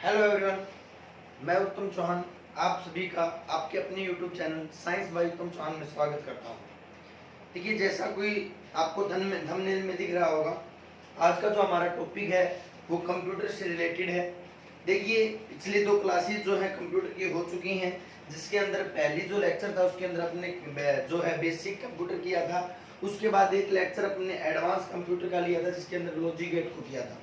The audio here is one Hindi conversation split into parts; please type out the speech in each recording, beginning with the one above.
हेलो एवरीवन, मैं उत्तम चौहान आप सभी का आपके अपने यूट्यूब चैनल साइंस बाय उत्तम चौहान में स्वागत करता हूं। देखिए, जैसा कोई आपको थंबनेल में दिख रहा होगा, आज का जो हमारा टॉपिक है वो कंप्यूटर से रिलेटेड है। देखिए, पिछले दो क्लासेस जो है कंप्यूटर की हो चुकी हैं, जिसके अंदर पहली जो लेक्चर था उसके अंदर अपने जो है बेसिक कंप्यूटर किया था। उसके बाद एक लेक्चर अपने एडवांस कंप्यूटर का लिया था, जिसके अंदर लॉजिक गेट को किया था।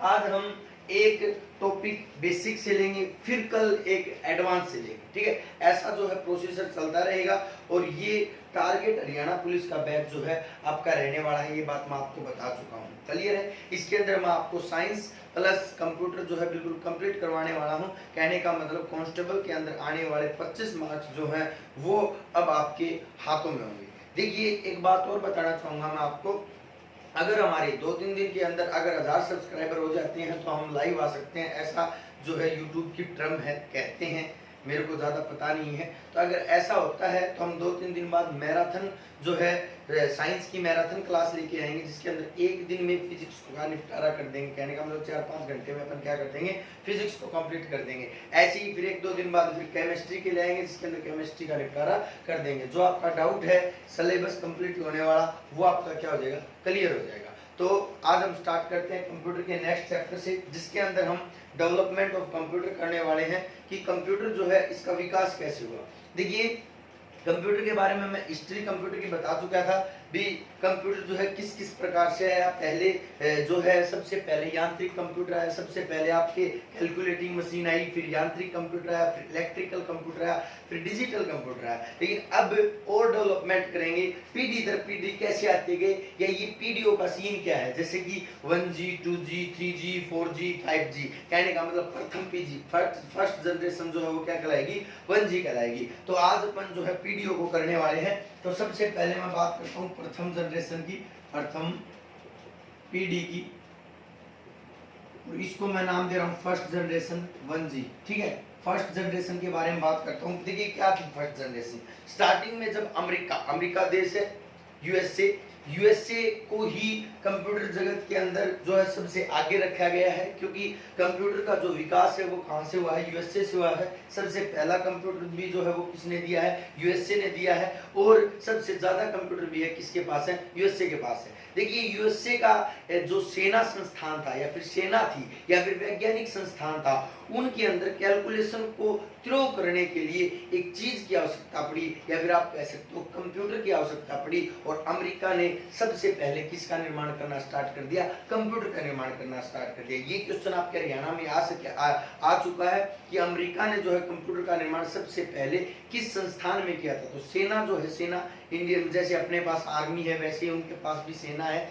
आज हम एक टॉपिक बेसिक से लेंगे, फिर कल एक एडवांस से लेंगे, ठीक है। ऐसा जो है प्रोसेसर चलता रहेगा और ये टारगेट हरियाणा पुलिस का बैच जो है आपका रहने वाला है, ये बात मैं आपको बता चुका हूँ, क्लियर है। इसके अंदर मैं आपको साइंस प्लस कंप्यूटर जो है बिल्कुल कंप्लीट करवाने वाला हूँ। कहने का मतलब कांस्टेबल के अंदर आने वाले 25 मार्क्स जो हैं वो अब आपके हाथों में होंगे। देखिए, एक बात और बताना चाहूँगा मैं आपको, अगर हमारे 2-3 दिन के अंदर अगर 1000 सब्सक्राइबर हो जाते हैं तो हम लाइव आ सकते हैं, ऐसा जो है यूट्यूब की टर्म है, कहते हैं, मेरे को ज़्यादा पता नहीं है। तो अगर ऐसा होता है तो हम 2-3 दिन बाद मैराथन जो है साइंस की मैराथन क्लास लेके आएंगे, जिसके अंदर एक दिन में फिजिक्स का निपटारा कर देंगे। कहने का मतलब 4-5 घंटे में अपन क्या कर देंगे, फिजिक्स को कंप्लीट कर देंगे। ऐसे ही फिर 1-2 दिन बाद फिर केमिस्ट्री के ले आएंगे, जिसके अंदर केमिस्ट्री का निपटारा कर देंगे। जो आपका डाउट है सिलेबस कंप्लीट होने वाला, वो आपका क्या हो जाएगा, क्लियर हो जाएगा। तो आज हम स्टार्ट करते हैं कंप्यूटर के नेक्स्ट चैप्टर से, जिसके अंदर हम डेवलपमेंट ऑफ कंप्यूटर करने वाले हैं कि कंप्यूटर जो है इसका विकास कैसे हुआ। देखिए, कंप्यूटर के बारे में मैं हिस्ट्री कंप्यूटर की बता चुका था भी। कंप्यूटर जो है किस किस प्रकार से आया, पहले जो है सबसे पहले यांत्रिक कंप्यूटर आया, सबसे पहले आपके कैलकुलेटिंग मशीन आई, फिर यांत्रिक कंप्यूटर आया, फिर इलेक्ट्रिकल कंप्यूटर आया, फिर डिजिटल कंप्यूटर आया। लेकिन अब और डेवलपमेंट करेंगे, पीढ़ी दर पीढ़ी कैसे आते गए, या ये पीढ़ियों का सीन क्या है, जैसे कि 1G 2G 3G 4G 5G। कहने का मतलब प्रथम पीढ़ी फर्स्ट जनरेशन जो है वो क्या कहलाएगी, 1G कहलाएगी। तो आज अपन जो है पीढ़ियों को करने वाले हैं। तो सबसे पहले मैं बात करता हूँ प्रथम जनरेशन की, प्रथम पीढ़ी की, और इसको मैं नाम दे रहा हूँ फर्स्ट जनरेशन 1G, ठीक है। फर्स्ट जनरेशन के बारे में बात करता हूँ। देखिए, क्या थी फर्स्ट जनरेशन। स्टार्टिंग में जब अमेरिका देश है, यूएसए को ही कंप्यूटर जगत के अंदर जो है सबसे आगे रखा गया है, क्योंकि कंप्यूटर का जो विकास है वो कहां से हुआ है, यूएसए से हुआ है। सबसे पहला कंप्यूटर भी जो है वो किसने दिया है, यूएसए ने दिया है। और सबसे ज्यादा कंप्यूटर भी है किसके पास है, यूएसए के पास है। देखिए, यूएसए का जो सेना संस्थान था, या फिर सेना थी, या फिर वैज्ञानिक संस्थान था, उनके अंदर कैलकुलेशन को थ्रो करने के लिए एक चीज की आवश्यकता पड़ी, या फिर आप कह सकते हो कंप्यूटर की आवश्यकता पड़ी। और अमेरिका ने सबसे पहले किसका निर्माण करना स्टार्ट कर दिया, कंप्यूटर का निर्माण करना स्टार्ट कर दिया। ये क्वेश्चन आपके हरियाणा में आ चुका है कि अमेरिका ने जो है कंप्यूटर का निर्माण सबसे पहले किस संस्थान में किया था। तो सेना जो है, सेना इंडियन, जैसे अपने पास आर्मी है वैसे ही उनके पास भी सेना है,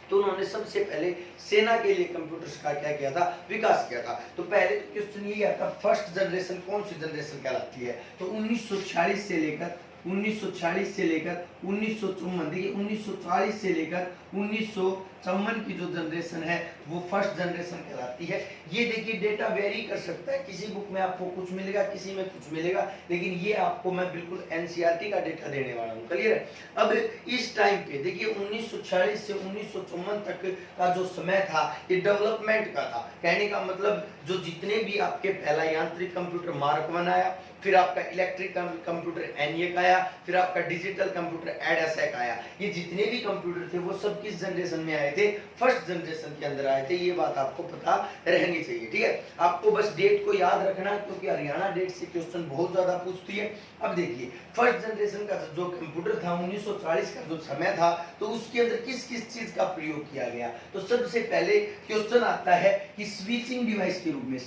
तो उन्होंने सबसे पहले सेना के लिए कंप्यूटर्स का क्या किया था, विकास किया था। तो पहले तो क्वेश्चन ये आता, फर्स्ट जनरेशन कौन सी जनरेशन कहलाती है। तो 1940 से लेकर 1954, देखिए 1940 से लेकर 1954 की जो जनरेशन है वो फर्स्ट जनरेशन कहलाती है। ये देखिए, डेटा वेरी कर सकता है, किसी बुक में आपको कुछ मिलेगा, किसी में कुछ मिलेगा, लेकिन ये आपको मैं बिल्कुल एनसीईआरटी का डेटा देने वाला हूँ, क्लियर है। अब इस टाइम पे देखिए 1940 से 1954 तक का जो समय था ये डेवलपमेंट का था। कहने का मतलब जो जितने भी आपके पहला यांत्रिक कंप्यूटर मार्क 1 आया, फिर आपका इलेक्ट्रिक कंप्यूटर ENIAC आया, फिर आपका डिजिटल कंप्यूटर ADASAC आया। ये जितने भी कंप्यूटर थे वो सब किस जनरेशन में आए थे, फर्स्ट जनरेशन के अंदर आए थे। ये बात आपको पता रहनी चाहिए, ठीक है। आपको बस डेट को याद रखना है, क्योंकि हरियाणा डेट से क्वेश्चन बहुत ज्यादा पूछती है। अब देखिए, फर्स्ट जनरेशन का जो कंप्यूटर था 1940 का जो समय था, तो उसके अंदर किस किस चीज का प्रयोग किया गया। तो सबसे पहले क्वेश्चन आता है कि स्विचिंग डिवाइस के रूप में,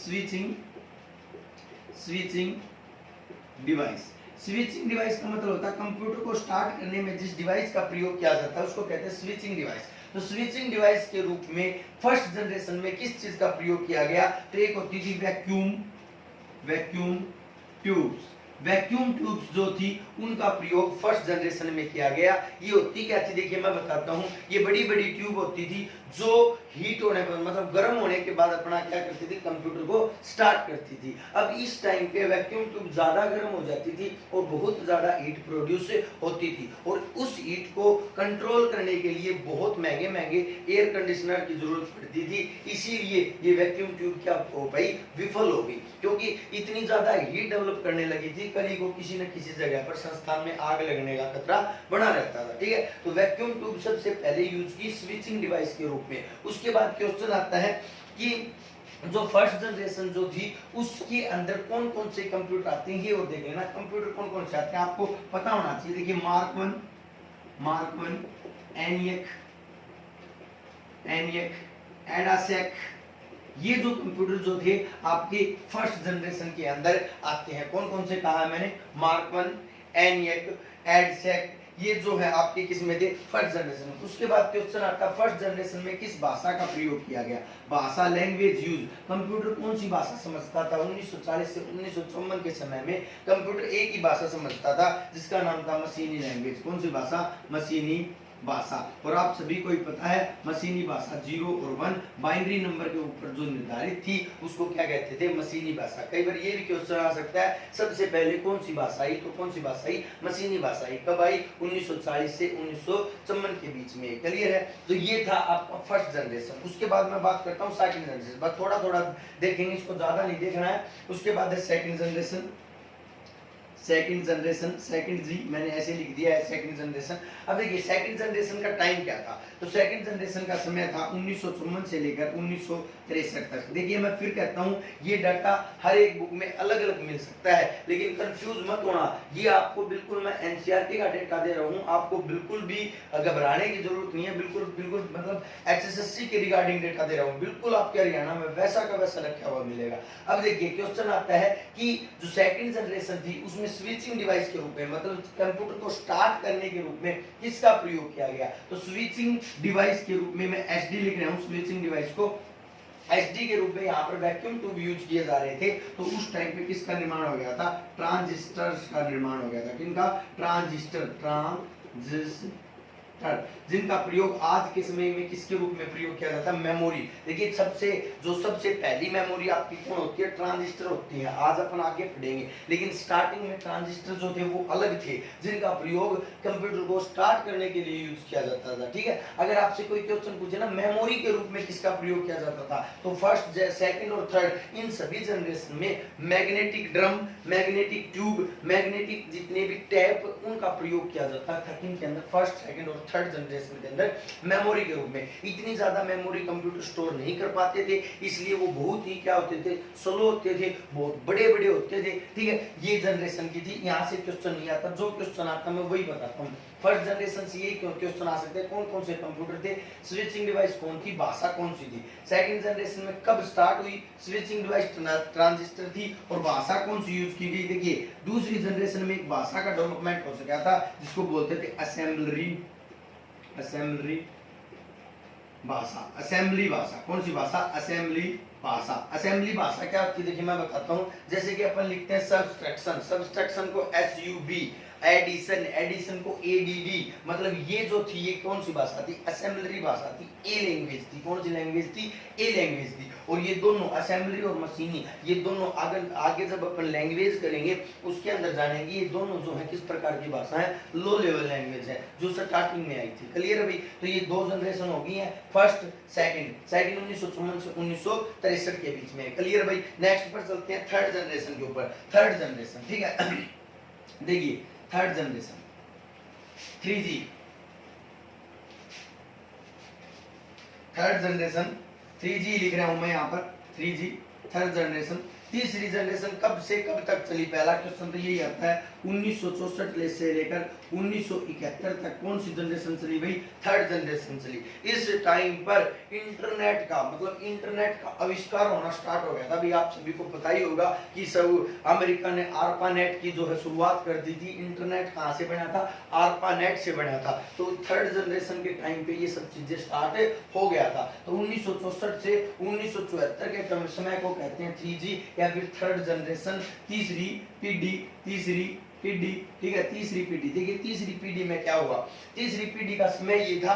स्विचिंग डिवाइस का मतलब होता है कंप्यूटर को स्टार्ट करने में जिस डिवाइस का प्रयोग किया जाता है उसको कहते हैं स्विचिंग डिवाइस। तो स्विचिंग डिवाइस के रूप में फर्स्ट जनरेशन में किस चीज का प्रयोग किया गया, तो एक होती थी वैक्यूम ट्यूब्स जो थी उनका प्रयोग फर्स्ट जनरेशन में किया गया। ये होती क्या थी, देखिए मैं बताता हूँ। ये बड़ी बड़ी ट्यूब होती थी जो हीट होने पर मतलब गर्म होने के बाद अपना क्या करती थी, कंप्यूटर को स्टार्ट करती थी। अब इस टाइम पे वैक्यूम ट्यूब ज्यादा गर्म हो जाती थी और बहुत ज्यादा हीट प्रोड्यूस होती थी, और उस हीट को कंट्रोल करने के लिए बहुत महंगे महंगे एयर कंडीशनर की जरूरत पड़ती थी। इसीलिए ये वैक्यूम ट्यूब क्या हो पाई, विफल हो गई, क्योंकि इतनी ज्यादा हीट डेवलप करने लगी थी, कली को किसी न किसी जगह पर संस्थान में आग लगने का खतरा बना रहता था। ठीक है, तो वैक्यूम ट्यूब सबसे पहले यूज की स्विचिंग डिवाइस के रूप में। उसके बाद क्वेश्चन आता है कि जो फर्स्ट जनरेशन जो थी उसके अंदर कौन कौन से कंप्यूटर आते हैं, ये और देख लेना। कंप्यूटर कौन कौन से आते हैं आपको पता होना चाहिए। देखिए मार्क वन, एनियक, एडासेक, ये जो कंप्यूटर जो थे आपके फर्स्ट जनरेशन के अंदर आते हैं। कौन कौन से कहा है मैंने, मार्क वन, एनियक, एडसेक, ये जो है आपके किस में थे, फर्स्ट जनरेशन में। उसके बाद क्वेश्चन आता है फर्स्ट जनरेशन में किस भाषा का प्रयोग किया गया, भाषा, लैंग्वेज यूज। कंप्यूटर कौन सी भाषा समझता था, 1940 से 1954 के समय में कंप्यूटर एक ही भाषा समझता था जिसका नाम था मशीनी लैंग्वेज। कौन सी भाषा, मशीनी भाषा। और आप सभी को ही पता है मशीनी भाषा 0 और 1 बाइनरी नंबर के ऊपर जो निर्धारित थी उसको क्या कहते थे, मशीनी भाषा। कई बार ये भी क्वेश्चन आ सकता है सबसे पहले कौन सी भाषा आई, तो कौन सी भाषा आई, मशीनी भाषा आई। कब आई, 1940 से 1954 के बीच में। क्लियर है, तो ये था आपका फर्स्ट जनरेशन। उसके बाद मैं बात करता हूँ सेकंड जनरेशन, बस थोड़ा थोड़ा देखेंगे, इसको ज्यादा नहीं देखना है। उसके बाद है सेकंड जनरेशन, सेकंड जी मैंने ऐसे लिख दिया है सेकंड जनरेशन। अब देखिए सेकंड जनरेशन का टाइम क्या था, तो सेकंड जनरेशन का समय था 1954 से लेकर 1963 तक। देखिए मैं फिर कहता हूँ ये डाटा हर एक बुक में अलग अलग मिल सकता है, लेकिन कंफ्यूज मत होना। ये आपको बिल्कुल मैं एनसीईआरटी का डेटा दे रहा हूँ, आपको बिल्कुल भी घबराने की जरूरत नहीं है। बिल्कुल बिल्कुल मतलब एचएसएससी के रिगार्डिंग डेटा दे रहा हूँ, बिल्कुल आपके हरियाणा में वैसा का वैसा रखा हुआ मिलेगा। अब देखिए क्वेश्चन आता है कि जो सेकंड जनरेशन थी उसमें स्विचिंग डिवाइस के रूप में मतलब कंप्यूटर को स्टार्ट करने के रूप में किसका प्रयोग किया गया, तो स्विचिंग डिवाइस के रूप में मैं एसडी लिख रहा हूं। स्विचिंग डिवाइस को एसडी के रूप में यहाँ पर वैक्यूम ट्यूब यूज किए जा रहे थे। तो उस टाइम पे किसका निर्माण हो गया था, ट्रांजिस्टर्स का निर्माण हो गया था। किनका, ट्रांजिस्टर, जिनका प्रयोग आज के समय में किसके रूप में प्रयोग किया जाता है, मेमोरी। देखिए सबसे पहली मेमोरी आपकी कौन होती है, ट्रांजिस्टर होती है। आज अपन आगे पढ़ेंगे, लेकिन स्टार्टिंग में ट्रांजिस्टर जो थे वो अलग थे, जिनका प्रयोग कंप्यूटर को स्टार्ट करने के लिए यूज किया जाता था। ठीक है, अगर आपसे कोई क्वेश्चन पूछे ना मेमोरी के रूप में किसका प्रयोग किया जाता था, तो फर्स्ट, सेकंड और थर्ड इन सभी जनरेशन में magnetic drum, magnetic tube, magnetic जितने भी टैप उनका प्रयोग किया जाता था। इनके अंदर फर्स्ट, सेकंड और थर्ड जनरेशन के अंदर मेमोरी के रूप में। इतनी ज्यादा मेमोरी कंप्यूटर स्टोर नहीं कर पाते थे, इसलिए वो बहुत ही क्या होते थे, स्लो होते थे, बहुत बड़े बड़े होते थे। ठीक है, ये जनरेशन की थी। यहाँ से क्वेश्चन नहीं आता, जो क्वेश्चन आता मैं वही बताता हूँ। फर्स्ट जनरेशन से यही क्वेश्चन आ सकते हैं, कौन कौन से कंप्यूटर थे, स्विचिंग डिवाइस कौन थी, भाषा कौन सी थी। सेकंड जनरेशन में कब स्टार्ट हुई, स्विचिंग डिवाइस ट्रांजिस्टर थी और भाषा कौन सी यूज की गई। देखिए दूसरी जनरेशन में एक भाषा का डेवलपमेंट हो सका था जिसको बोलते थे असेंबली भाषा। असेंबली भाषा कौन सी भाषा, असेंबली भाषा। असेंबली भाषा क्या होती है, देखिए मैं बताता हूँ। जैसे कि अपन लिखते हैं सब्सट्रैक्शन को एसयूबी, एडिशन को एडीडी, मतलब ये जो थी ये कौन सी भाषा थी, असेंबलरी भाषा थी, ए लैंग्वेज थी। कौन सी लैंग्वेज थी, ए लैंग्वेज थी। और ये दोनों असेंबली और मशीनी, ये दोनों आगे जब अपन लैंग्वेज करेंगे उसके अंदर जानेंगे, ये दोनों जो है किस प्रकार की भाषा है, लो लेवल लैंग्वेज है, जो स्टार्टिंग में आई थी। क्लियर है भाई, तो ये दो जनरेशन हो गई है, फर्स्ट सेकंड 1954 से 1963 के बीच में। क्लियर भाई, नेक्स्ट पर चलते हैं थर्ड जनरेशन के ऊपर। थर्ड जनरेशन, ठीक है देखिए third generation 3G, third generation 3G लिख रहा हूं मैं यहाँ पर, 3G थर्ड जनरेशन। तीसरी जनरेशन कब से कब तक चली, पहला क्वेश्चन तो यही आता है 1964 से लेकर 1971 तक कौन सी जनरेशन चली भाई, थर्ड जनरेशन चली। इस टाइम पर इंटरनेट का मतलब इंटरनेट का आविष्कार होना स्टार्ट हो गया था। अभी आप सभी को पता ही होगा कि सब अमेरिका ने ARPANET की जो है शुरुआत कर दी थी। इंटरनेट कहाँ से बना था, ARPANET से बना था। तो थर्ड जनरेशन के टाइम पे ये सब चीजें स्टार्ट हो गया था। तो 1964 से 1974 के समय को कहते हैं 3G या फिर थर्ड जनरेशन, तीसरी पीढ़ी, ठीक है, तीसरी पीढ़ी। देखिए तीसरी पीढ़ी में क्या हुआ, तीसरी पीढ़ी का समय ये था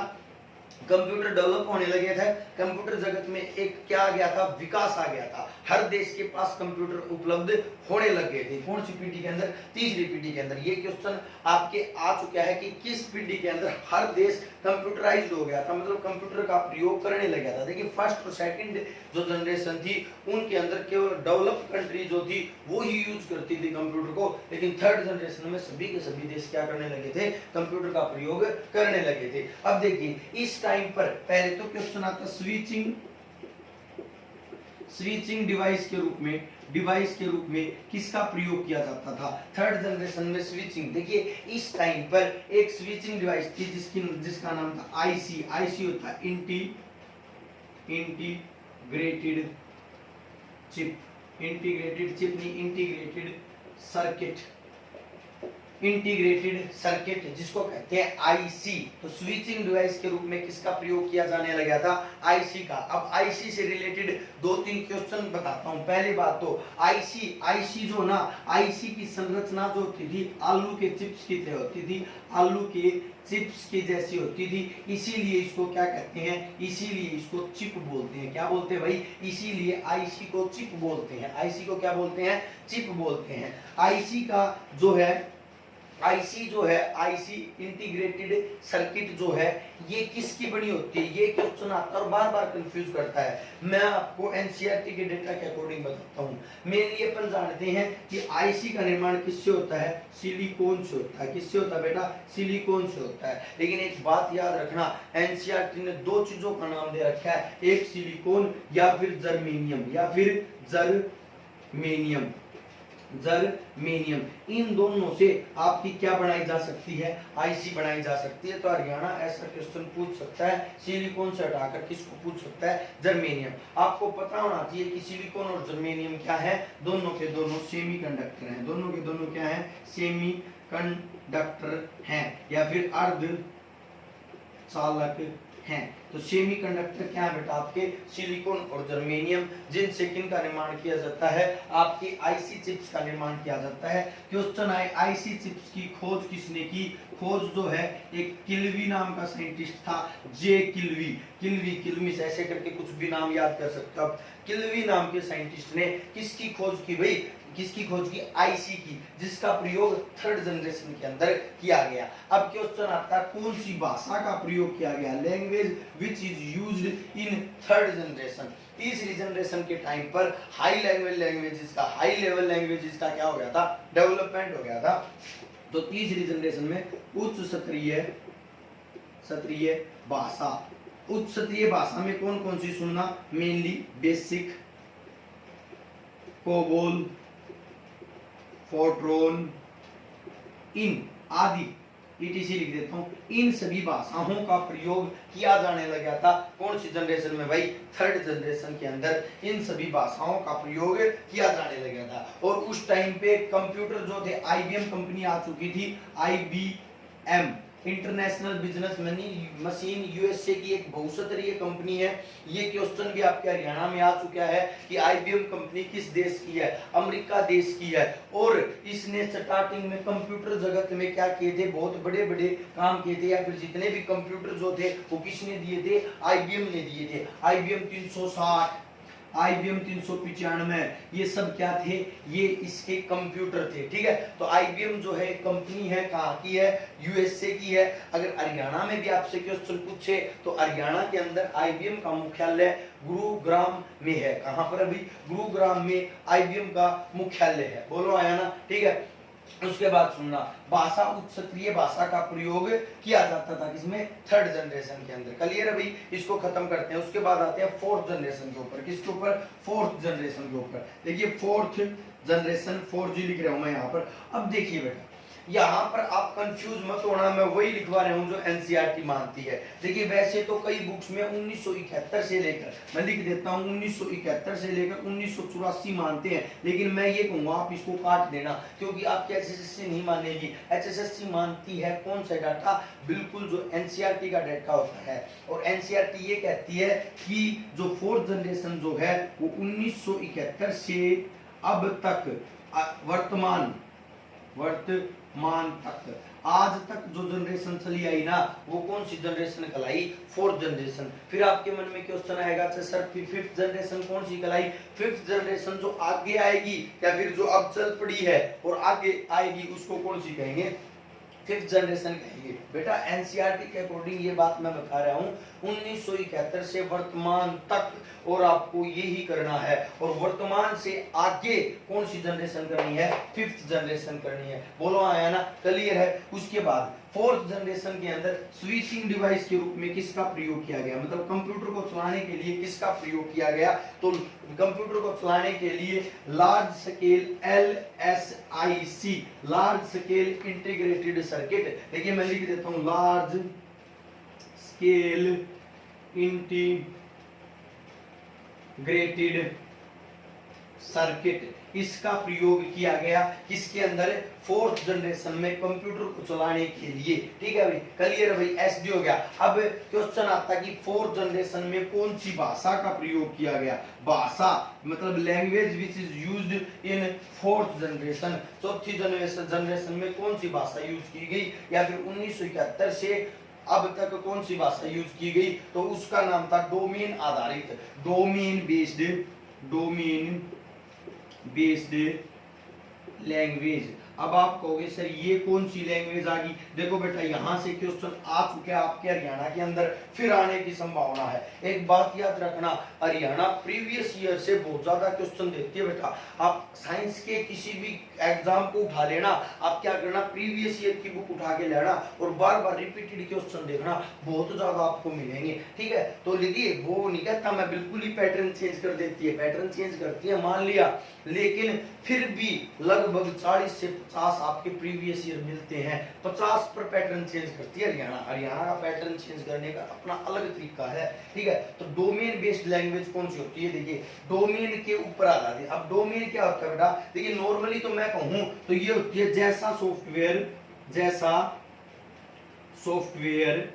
कंप्यूटर डेवलप होने लगे थे, कंप्यूटर जगत में एक क्या आ गया था, विकास आ गया था। हर देश के पास कंप्यूटर उपलब्ध होने लग गए थे। कौन सी पीढ़ी के अंदर? तीसरी पीढ़ी के अंदर। ये क्वेश्चन आपके आ चुका है कि किस पीढ़ी के अंदर हर देश कंप्यूटराइज्ड हो गया था, मतलब कंप्यूटर का प्रयोग करने लग गया था। देखिए फर्स्ट और सेकंड जो जनरेशन थी उनके अंदर केवल डेवलप्ड कंट्री जो थी वो ही यूज करती थी कंप्यूटर को, लेकिन थर्ड जनरेशन में सभी के सभी देश क्या करने लगे थे, कंप्यूटर का प्रयोग करने लगे थे। अब देखिए इस टाइम पर पहले तो क्वेश्चन आता स्विचिंग डिवाइस के रूप में किसका प्रयोग किया जाता था? थर्ड जनरेशन में स्विचिंग। देखिए इस टाइम पर एक स्विचिंग डिवाइस थी जिसका नाम था आईसी। आईसी होता है इंटीग्रेटेड चिप नहीं, इंटीग्रेटेड सर्किट जिसको कहते हैं आईसी। तो स्विचिंग डिवाइस के रूप में किसका प्रयोग किया जाने लगा था? आईसी का। अब आईसी से रिलेटेड दो तीन क्वेश्चन बताता हूं। पहली बात तो आईसी जो ना, आईसी की संरचना जो होती थी आलू के चिप्स की तरह होती थी, आलू के चिप्स की जैसी होती थी, इसीलिए इसको क्या कहते हैं? इसीलिए इसको चिप बोलते हैं। क्या बोलते हैं भाई? इसीलिए आईसी को चिप बोलते हैं। आईसी को क्या बोलते हैं? चिप बोलते हैं। आईसी जो है आईसी इंटीग्रेटेड सर्किट जो है ये किसकी बनी होती है? ये क्वेश्चन आता है और बार बार कंफ्यूज करता है। मैं आपको एनसीईआरटी के डेटा के अकॉर्डिंग बताता हूँ। मेनली अपन जानते हैं कि आईसी का निर्माण किससे होता है? सिलिकॉन से होता है। किससे होता है बेटा? सिलिकॉन से होता है। लेकिन एक बात याद रखना, एनसीईआरटी ने दो चीजों का नाम दे रखा है, एक सिलिकॉन या फिर जर्मेनियम। इन दोनों से आपकी क्या बनाई जा सकती है? आईसी बनाई जा सकती है। तो हरियाणा ऐसा क्वेश्चन पूछ सकता है, सिलिकॉन से हटाकर किसको पूछ सकता है? जर्मेनियम। आपको पता होना चाहिए कि सिलिकॉन और जर्मेनियम क्या है? दोनों के दोनों सेमीकंडक्टर हैं। दोनों के दोनों क्या है? सेमीकंडक्टर हैं या फिर अर्धचालक हैं। तो सेमीकंडक्टर क्या है बेटा? आपके सिलिकॉन और जर्मेनियम, जिनसे किनका निर्माण किया जाता है? आपकी आईसी चिप्स का निर्माण किया जाता है। क्वेश्चन आए आईसी चिप्स की खोज किसने की? खोज जो है एक किल्वी नाम का साइंटिस्ट था, जे किल्वी से ऐसे करके कुछ भी नाम याद कर सकते हो। किल्वी नाम के साइंटिस्ट ने किसकी खोज की भाई? किसकी खोज की? आईसी की, जिसका प्रयोग थर्ड जनरेशन के अंदर किया गया। अब क्वेश्चन आता है कौन सी भाषा का प्रयोग किया गया? Language which is used in third generation. तीसरी जनरेशन के टाइम पर हाई लेवल लैंग्वेजेस का क्या हो गया था? डेवलपमेंट हो गया था। तो तीसरी जनरेशन में उच्च स्तरीय भाषा में कौन कौन सी सुनना? मेनली बेसिक, कोबोल, फोर्ट्रोन, इन आदि ETC लिख देता हूं। इन सभी भाषाओं का प्रयोग किया जाने लगा था। कौन सी जनरेशन में भाई? थर्ड जनरेशन के अंदर इन सभी भाषाओं का प्रयोग किया जाने लगा था। और उस टाइम पे कंप्यूटर जो थे, IBM कंपनी आ चुकी थी। IBM international business machine USA की एक बहुस्तरीय कंपनी है। ये क्वेश्चन भी आपके हरियाणा में आ चुका है कि IBM कंपनी किस देश की है? अमेरिका देश की है। और इसने स्टार्टिंग में कंप्यूटर जगत में क्या किए थे? बहुत बड़े बड़े काम किए थे, या फिर जितने भी कंप्यूटर जो थे वो किसने दिए थे? IBM ने दिए थे। IBM 360, IBM 395, ये सब क्या थे? ये इसके कंप्यूटर थे। ठीक है, तो IBM जो है कंपनी है, कहाँ की है? यूएसए की है। अगर हरियाणा में भी आपसे क्वेश्चन पूछे तो हरियाणा के अंदर IBM का मुख्यालय गुरुग्राम में है। कहाँ पर? अभी गुरुग्राम में IBM का मुख्यालय है। बोलो आया ना? ठीक है। उसके बाद सुनना, भाषा उच्च स्तरीय भाषा का प्रयोग किया जाता था किसमें? थर्ड जनरेशन के अंदर। क्लियर है भाई? इसको खत्म करते हैं। उसके बाद आते हैं फोर्थ जनरेशन के ऊपर। किसके ऊपर? फोर्थ जनरेशन के ऊपर। देखिए फोर्थ जनरेशन 4G लिख रहा हूं मैं यहाँ पर। अब देखिए बेटा, यहाँ पर आप कंफ्यूज मत होना, मैं वही लिखवा रहा हूँ जो एनसीईआरटी मानती है। देखिए वैसे तो कई बुक्स में 1971 से लेकर, मैं लिख देता हूँ 1971 से लेकर 1984 मानते हैं, लेकिन मैं ये कहूँगा आप इसको काट देना, क्योंकि आपकी एचएसएससी नहीं मानेगी। एचएसएससी मानती है कौन सा डाटा? बिल्कुल जो एनसीईआरटी का डाटा होता है। और एनसीईआरटी ये कहती है कि जो फोर्थ जनरेशन जो है वो 1971 से अब तक वर्तमान तक आज तक जो जनरेशन चली आई ना वो कौन सी जनरेशन कहलाई? Fourth generation. फिर आपके मन में क्वेश्चन आएगा सर फिफ्थ जनरेशन कौन सी कहलाई? फिफ्थ जनरेशन जो आगे आएगी या फिर जो अब चल पड़ी है और आगे आएगी उसको कौन सी कहेंगे? फिफ्थ जनरेशन कहेंगे। बेटा एनसीईआरटी के अकॉर्डिंग ये बात मैं बता रहा हूँ 1971 से वर्तमान तक, और आपको यही करना है। और वर्तमान से आगे कौन सी जनरेशन करनी है? फिफ्थ जनरेशन करनी है। बोलो आया ना? क्लियर है। उसके बाद फोर्थ जनरेशन के अंदर स्विचिंग डिवाइस के रूप में किसका प्रयोग किया गया? मतलब कंप्यूटर को चलाने के लिए किसका प्रयोग किया गया? तो कंप्यूटर को चलाने के लिए large scale LSIC, large scale integrated circuit. देखिए मैं लिख देता हूं लार्ज स्केल इंटीग्रेटेड सर्किट, इसका प्रयोग किया गया किसके अंदर? फोर्थ जनरेशन में कंप्यूटर को चलाने के लिए। ठीक है भाई, क्लियर भाई? एसडी हो गया। अब क्वेश्चन आता है कि फोर्थ जनरेशन में कौन सी भाषा का प्रयोग किया गया? भाषा मतलब language which is used in fourth generation. चौथी जनरेशन में कौन सी भाषा यूज की गई या फिर 1971 से अब तक कौन सी भाषा यूज की गई? तो उसका नाम था डोमेन आधारित, डोमेन बेस्ड लैंग्वेज। अब आप कहोगे सर ये कौन सी लैंग्वेज आ गई? देखो बेटा यहां से क्वेश्चन आ चुके हैं आपके हरियाणा के अंदर, फिर आने की संभावना है। एक बात याद रखना, हरियाणा प्रीवियस ईयर से बहुत ज्यादा क्वेश्चन देती है बेटा। आप साइंस के किसी भी एग्जाम को उठा लेना, आप क्या करना, प्रीवियस ईयर की बुक उठा के लेना और बार बार रिपीटेड क्वेश्चन देखना, बहुत ज्यादा आपको मिलेंगे। ठीक है, तो देखिए वो नहीं कहता मैं बिल्कुल ही पैटर्न चेंज कर देती है, पैटर्न चेंज करती है मान लिया, लेकिन फिर भी लगभग 40 से 50 आपके प्रीवियस ईयर मिलते हैं। 50 पर पैटर्न चेंज करती है हरियाणा। हरियाणा का पैटर्न चेंज करने का अपना अलग तरीका है। ठीक है, तो डोमेन बेस्ड लैंग्वेज कौन सी होती है? देखिए डोमेन के ऊपर आधारित है। अब डोमेन क्या होता है बेटा? देखिए नॉर्मली तो मैं कहूं तो ये होती है जैसा सॉफ्टवेयर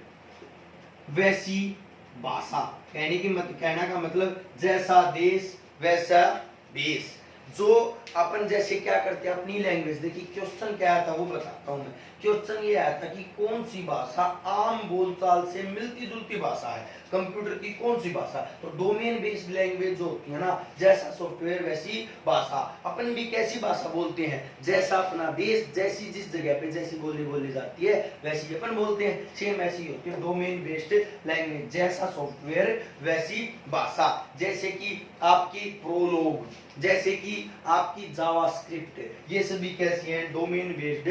वैसी भाषा। कहने का मतलब जैसा देश वैसा बेस। जो अपन जैसे क्या करते हैं अपनी लैंग्वेज, देखिए क्वेश्चन क्या आया था वो बताता हूं मैं। क्वेश्चन ये आया था कि कौन सी भाषा आम बोलचाल से मिलती जुलती भाषा है कंप्यूटर की? कौन सी भाषा? तो डोमेन बेस्ड लैंग्वेज जो होती है ना, जैसा सॉफ्टवेयर वैसी भाषा। अपन भी कैसी भाषा बोलते हैं? जैसा अपना देश, जैसी जिस जगह पे जैसी बोली जाती है वैसी अपन बोलते हैं, सेम ऐसी होती है डोमेन बेस्ड लैंग्वेज। जैसा सॉफ्टवेयर वैसी भाषा, जैसे कि आपकी प्रोलोग, जैसे कि आपकी जावास्क्रिप्ट, ये सभी कैसी हैं? डोमेन बेस्ड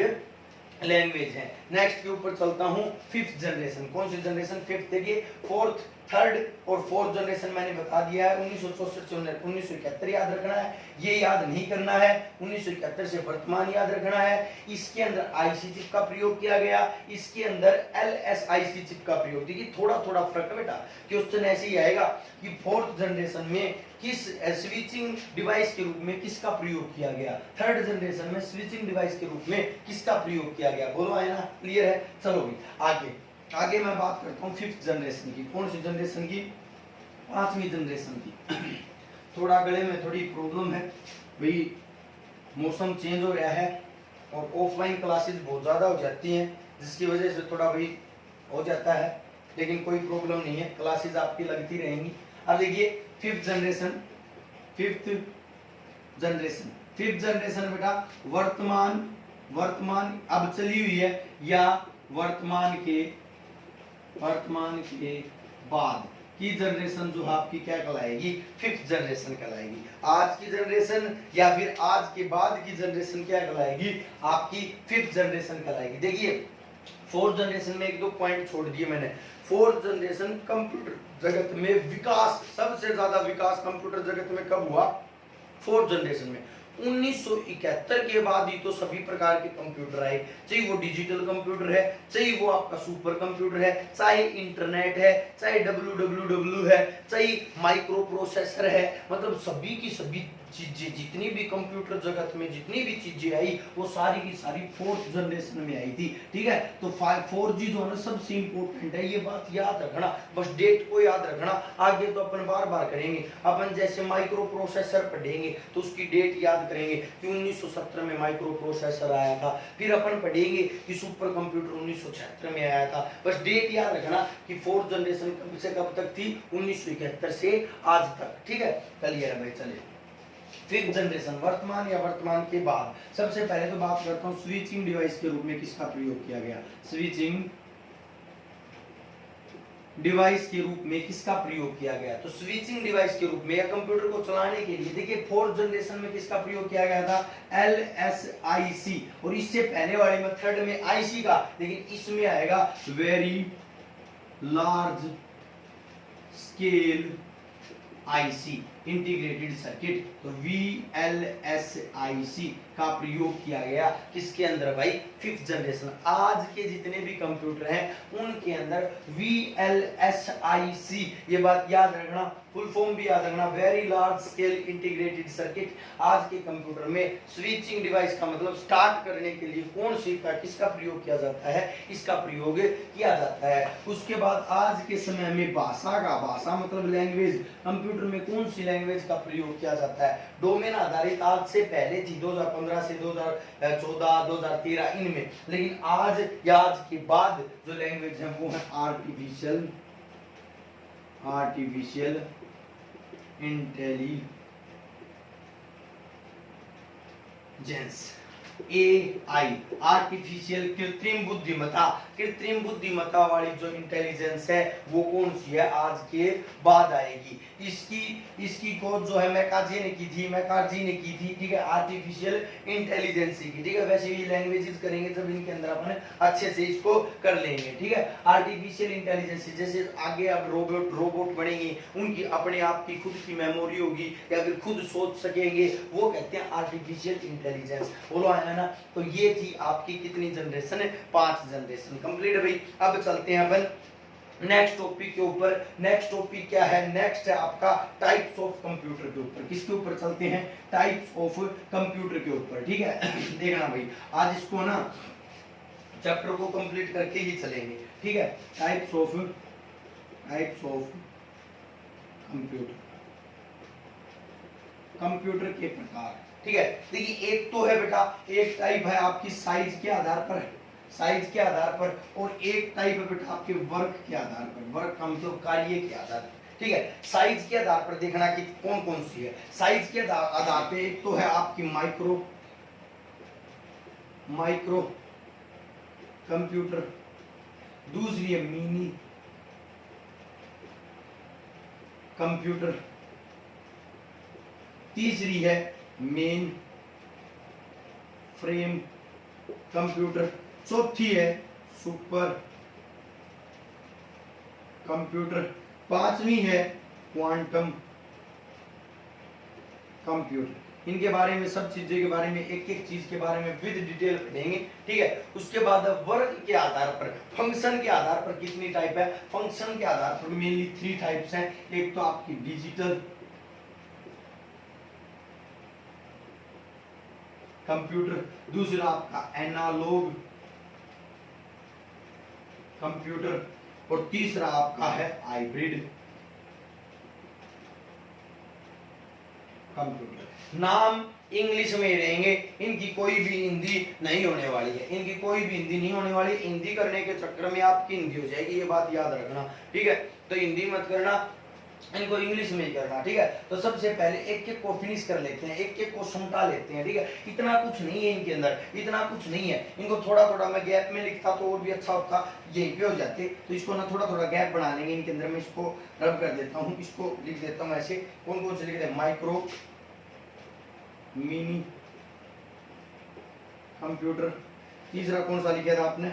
लैंग्वेज है। नेक्स्ट के ऊपर चलता हूं, फिफ्थ जनरेशन। कौन सी जनरेशन? फिफ्थ। देखिए फोर्थ, थर्ड और फोर्थ जनरेशन मैंने बता दिया है। 1964 से 1971 याद रखना है, ये याद नहीं करना है। 1971 से वर्तमान याद रखना है। इसके अंदर आईसी चिप का प्रयोग किया गया, इसके अंदर LSIC चिप का प्रयोग। देखिए थोड़ा थोड़ा फर्क है बेटा। क्वेश्चन ऐसे ही आएगा कि फोर्थ जनरेशन में किस स्विचिंग डिवाइस के रूप में किसका प्रयोग किया गया? थर्ड जनरेशन में स्विचिंग डिवाइस के रूप में किसका प्रयोग किया गया? बोलो है ना? क्लियर है? चलो भाई आगे मैं बात करता हूँ फिफ्थ जनरेशन की। कौन सी जनरेशन की? पांचवी जनरेशन की। थोड़ा गले में थोड़ी प्रॉब्लम है भाई, मौसम चेंज हो रहा है और ऑफलाइन क्लासेस बहुत ज़्यादा हो जाती हैं, जिसकी वजह से थोड़ा भाई हो जाता है, लेकिन कोई प्रॉब्लम नहीं है, क्लासेस आपकी लगती रहेंगी। अब देखिए फिफ्थ जनरेशन बेटा वर्तमान अब चली हुई है या वर्तमान के बाद की जनरेशन जो आपकी क्या कहलाएगी? फिफ्थ जनरेशन कहलाएगी। आज की जनरेशन या फिर आज के बाद की जनरेशन क्या कहलाएगी? आपकी फिफ्थ जनरेशन कहलाएगी। देखिए फोर्थ जनरेशन में एक दो पॉइंट छोड़ दिए मैंने। फोर्थ जनरेशन कंप्यूटर जगत में विकास, सबसे ज्यादा विकास कंप्यूटर जगत में कब हुआ? फोर्थ जनरेशन में। 1971 के बाद ही तो सभी प्रकार के कंप्यूटर आए, चाहे वो डिजिटल कंप्यूटर है, चाहे वो आपका सुपर कंप्यूटर है, चाहे इंटरनेट है, चाहे WWW है, चाहे माइक्रो प्रोसेसर है, मतलब सभी की सभी चीजें, जितनी भी कंप्यूटर जगत में जितनी भी चीजें आई वो सारी की सारी 4th जनरेशन में आई थी, ठीक है। तो 4G जो है ना सबसे इंपॉर्टेंट है, ये बात याद रखना, बस डेट को याद रखना। आगे तो अपन बार बार करेंगे, अपन जैसे माइक्रो प्रोसेसर पढ़ेंगे तो उसकी डेट याद करेंगे कि 1970 में माइक्रो प्रोसेसर आया था, फिर अपन पढ़ेंगे कि सुपर कंप्यूटर 1976 में आया था। बस डेट याद रखना कि 4th जनरेशन कब से कब तक थी, 1971 से आज तक, ठीक है। क्लियर है भाई। चलिए 5th जनरेशन, वर्तमान या वर्तमान के बाद। सबसे पहले तो बात करता हूं स्विचिंग डिवाइस के रूप में किसका प्रयोग किया गया। स्विचिंग डिवाइस के रूप में किसका प्रयोग किया गया, तो स्विचिंग डिवाइस के रूप में या कंप्यूटर को चलाने के लिए देखिए 4th जनरेशन में किसका प्रयोग किया गया था, LSIC। और इससे पहले वाले मेथड में IC का, लेकिन इसमें आएगा very large scale IC, integrated circuit. तो VLSIC का प्रयोग किया गया किसके अंदर भाई, 5th जनरेशन। आज के जितने भी कंप्यूटर हैं उनके अंदर VLSIC, ये बात याद रखना, फुल फॉर्म भी याद रखना, very large scale integrated circuit. आज के कंप्यूटर में स्विचिंग डिवाइस का मतलब स्टार्ट करने के लिए कौन सी का किसका प्रयोग किया जाता है, इसका प्रयोग किया जाता है। उसके बाद आज के समय में भाषा का, भाषा मतलब लैंग्वेज, कंप्यूटर में कौन सी लैंग्वेज का प्रयोग किया जाता है, डोमेन आधारित आज से पहले थी 2015 से 2014 2013 इनमें, लेकिन आज या आज के बाद जो लैंग्वेज है वो है आर्टिफिशियल इंटेलिजेंस, AI, आर्टिफिशियल कृत्रिम बुद्धिमत्ता। कृत्रिम बुद्धिमत्ता वाली जो इंटेलिजेंस है वो कौन सी है, आज के बाद आएगी। इसकी खोज जो है मैकार्जी ने की थी, ठीक है, आर्टिफिशियल इंटेलिजेंस की, ठीक है। वैसे भी लैंग्वेजेस करेंगे जब इनके अंदर अपन अच्छे से इसको कर लेंगे, ठीक है। आर्टिफिशियल इंटेलिजेंस, जैसे आगे अब रोबोट बनेंगे, उनकी अपने आप की खुद की मेमोरी होगी या फिर खुद सोच सकेंगे, वो कहते हैं आर्टिफिशियल इंटेलिजेंस। बोलो है ना। तो ये थी आपकी कितनी जनरेशन है, 5 जनरेशन कंप्लीट है भाई। अब चलते हैं अपन नेक्स्ट टॉपिक के ऊपर। नेक्स्ट टॉपिक क्या है, नेक्स्ट है आपका टाइप्स ऑफ कंप्यूटर के ऊपर। किसके ऊपर चलते हैं, टाइप्स ऑफ कंप्यूटर के ऊपर, ठीक है। देखना भाई आज इसको ना चैप्टर को कंप्लीट करके ही चलेंगे, ठीक है। टाइप्स ऑफ कंप्यूटर के प्रकार, ठीक है। देखिए एक तो है बेटा, एक टाइप है आपकी साइज के आधार पर, और एक टाइप है बेटा आपके वर्क के आधार पर, वर्क का मतलब कार्य के आधार पर, ठीक है। साइज के आधार पर देखना कि कौन कौन सी है। साइज के आधार पे एक तो है आपकी माइक्रो कंप्यूटर, दूसरी है मिनी कंप्यूटर, तीसरी है मेन फ्रेम कंप्यूटर, चौथी है सुपर कंप्यूटर, पांचवी है क्वांटम कंप्यूटर। इनके बारे में सब चीजों के बारे में एक एक चीज के बारे में विद डिटेल पढ़ेंगे, ठीक है। उसके बाद वर्क के आधार पर, फंक्शन के आधार पर कितनी टाइप है, फंक्शन के आधार पर मेनली 3 टाइप्स हैं। एक तो आपकी डिजिटल कंप्यूटर, दूसरा आपका एनालॉग कंप्यूटर, और तीसरा आपका है हाइब्रिड कंप्यूटर। नाम इंग्लिश में रहेंगे, इनकी कोई भी हिंदी नहीं होने वाली है, हिंदी करने के चक्कर में आपकी हिंदी हो जाएगी, ये बात याद रखना, ठीक है। तो हिंदी मत करना, इनको इंग्लिश में ही करना, ठीक है। तो सबसे पहले एक एक को फिनिश कर लेते हैं, एक एक को समटा लेते हैं, ठीक है। इतना कुछ नहीं है इनके अंदर, इनको थोड़ा थोड़ा मैं गैप में लिखता तो और भी अच्छा होता, यहीं पे हो जाते। तो इसको ना थोड़ा थोड़ा गैप बना लेंगे इनके अंदर। मैं इसको रब कर देता हूँ, इसको लिख देता हूँ ऐसे। कौन कौन से लिख दे, माइक्रो मिनी कंप्यूटर, तीसरा कौन सा लिखा था आपने,